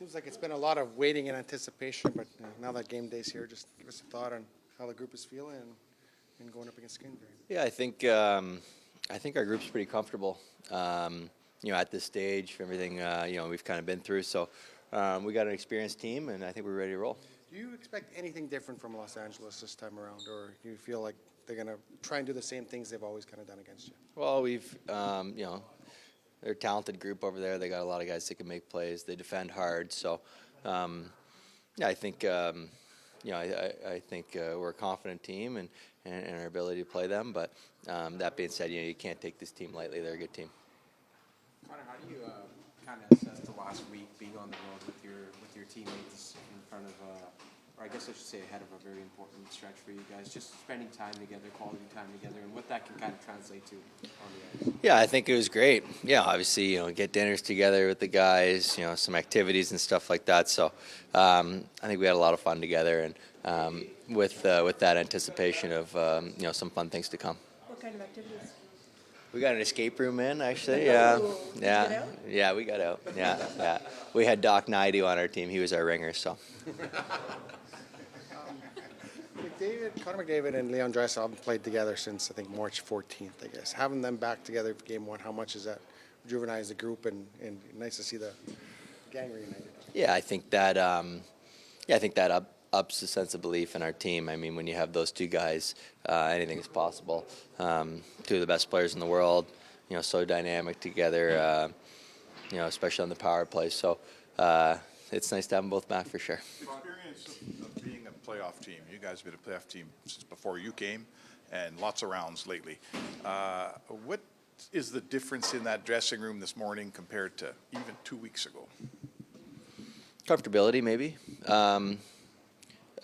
Seems like it's been a lot of waiting and anticipation, but now that game day's here, just give us a thought on how the group is feeling and going up against Kingsbury. Yeah, I think our group's pretty comfortable. At this stage, everything we've kind of been through. So we got an experienced team, and I think we're ready to roll. Do you expect anything different from Los Angeles this time around, or do you feel like they're going to try and do the same things they've always kind of done against you? Well, they're a talented group over there. They got a lot of guys that can make plays. They defend hard. So, I think I think we're a confident team and our ability to play them. But that being said, you can't take this team lightly. They're a good team. Connor, how do you kind of assess the last week being on the road with your teammates in front of, or I guess I should say ahead of a very important stretch for you guys, just spending time together, quality time together, and what that can kind of translate to on the ice? Yeah, I think it was great. Yeah, obviously, get dinners together with the guys, some activities and stuff like that. So I think we had a lot of fun together, and with that anticipation of some fun things to come. What kind of activities? We got an escape room in, actually. Ooh, Yeah, we got out. Yeah. We had Doc Naidu on our team. He was our ringer, so. Connor McDavid and Leon Draisaitl haven't played together since, I think, March 14th, I guess. Having them back together for Game 1, how much has that rejuvenized the group, and nice to see the gang reunited? Yeah, I think that ups the sense of belief in our team. I mean, when you have those two guys, anything is possible. Two of the best players in the world, so dynamic together, especially on the power play. So it's nice to have them both back for sure. The experience of being a playoff team. You guys have been a playoff team since before you came, and lots of rounds lately. What is the difference in that dressing room this morning compared to even 2 weeks ago? Comfortability, maybe.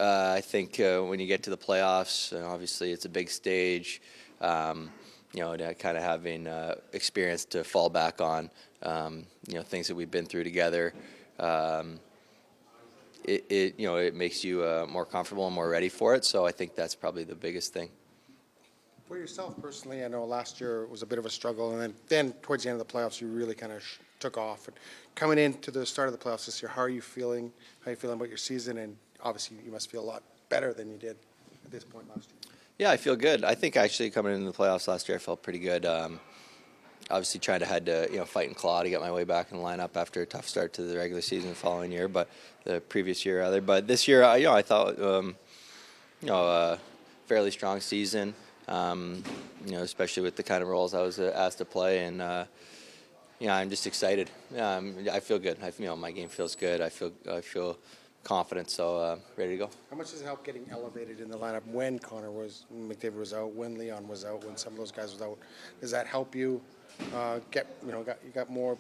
I think when you get to the playoffs, obviously it's a big stage. To kind of having experience to fall back on, things that we've been through together. It makes you more comfortable and more ready for it. So I think that's probably the biggest thing. For yourself personally, I know last year was a bit of a struggle, and then towards the end of the playoffs, you really kind of took off. And coming into the start of the playoffs this year, how are you feeling? How are you feeling about your season? And obviously, you must feel a lot better than you did at this point last year. Yeah, I feel good. I think actually coming into the playoffs last year, I felt pretty good. Obviously, had to fight and claw to get my way back in the lineup after a tough start to the regular season the following year, but the previous year rather. But this year, I thought a fairly strong season. Especially with the kind of roles I was asked to play, and I'm just excited. I feel good. My game feels good. I feel confident, so ready to go. How much does it help getting elevated in the lineup when McDavid was out, when Leon was out, when some of those guys was out? Does that help you got more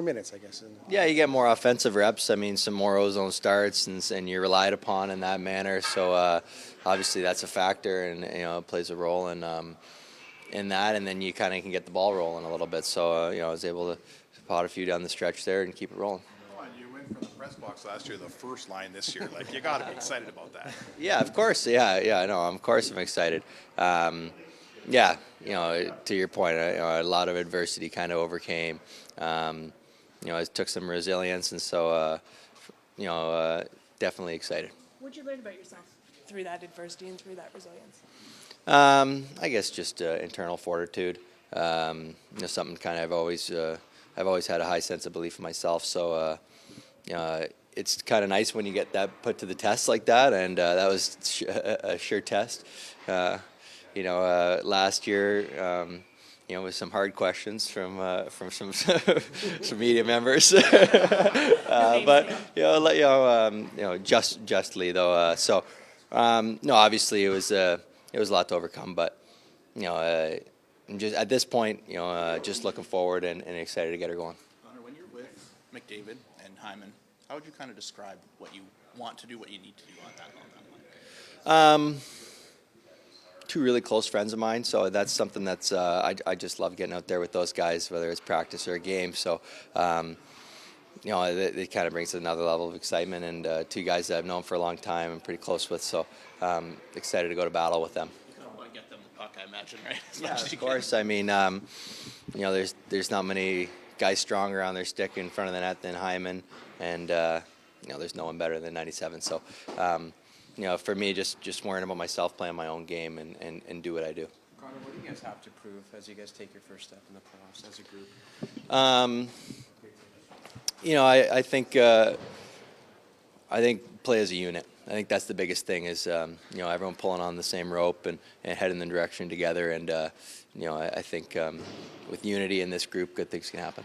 minutes, I guess? Yeah, you get more offensive reps. I mean, some more ozone starts, and you're relied upon in that manner. So obviously that's a factor, and it plays a role in that. And then you kind of can get the ball rolling a little bit. So I was able to pot a few down the stretch there and keep it rolling. You win from the press box last year, the first line this year. Like, you got to be excited about that. Yeah, of course. Yeah, I know. Of course, I'm excited. To your point, a lot of adversity kind of overcame. It took some resilience, and so, definitely excited. What did you learn about yourself through that adversity and through that resilience? I guess just internal fortitude. Something kind of I've always had a high sense of belief in myself. So, it's kind of nice when you get that put to the test like that, and that was a sure test. Last year, with some hard questions from some some media members, but justly though. No, obviously it was a lot to overcome, but just at this point, just looking forward and excited to get her going. Connor, when you're with McDavid and Hyman, how would you kind of describe what you want to do, what you need to do on that line? Two really close friends of mine, so that's something that's I just love getting out there with those guys, whether it's practice or a game. So it kind of brings another level of excitement, and two guys that I've known for a long time and pretty close with. So excited to go to battle with them. You kind of want to get them the puck, I imagine, right? Yeah, of course. I mean, there's not many guys stronger on their stick in front of the net than Hyman, and there's no one better than 97. So, for me, just worrying about myself, playing my own game, and do what I do. Connor, what do you guys have to prove as you guys take your first step in the playoffs as a group? I think play as a unit. I think that's the biggest thing is, everyone pulling on the same rope and heading in the direction together. And, I think with unity in this group, good things can happen.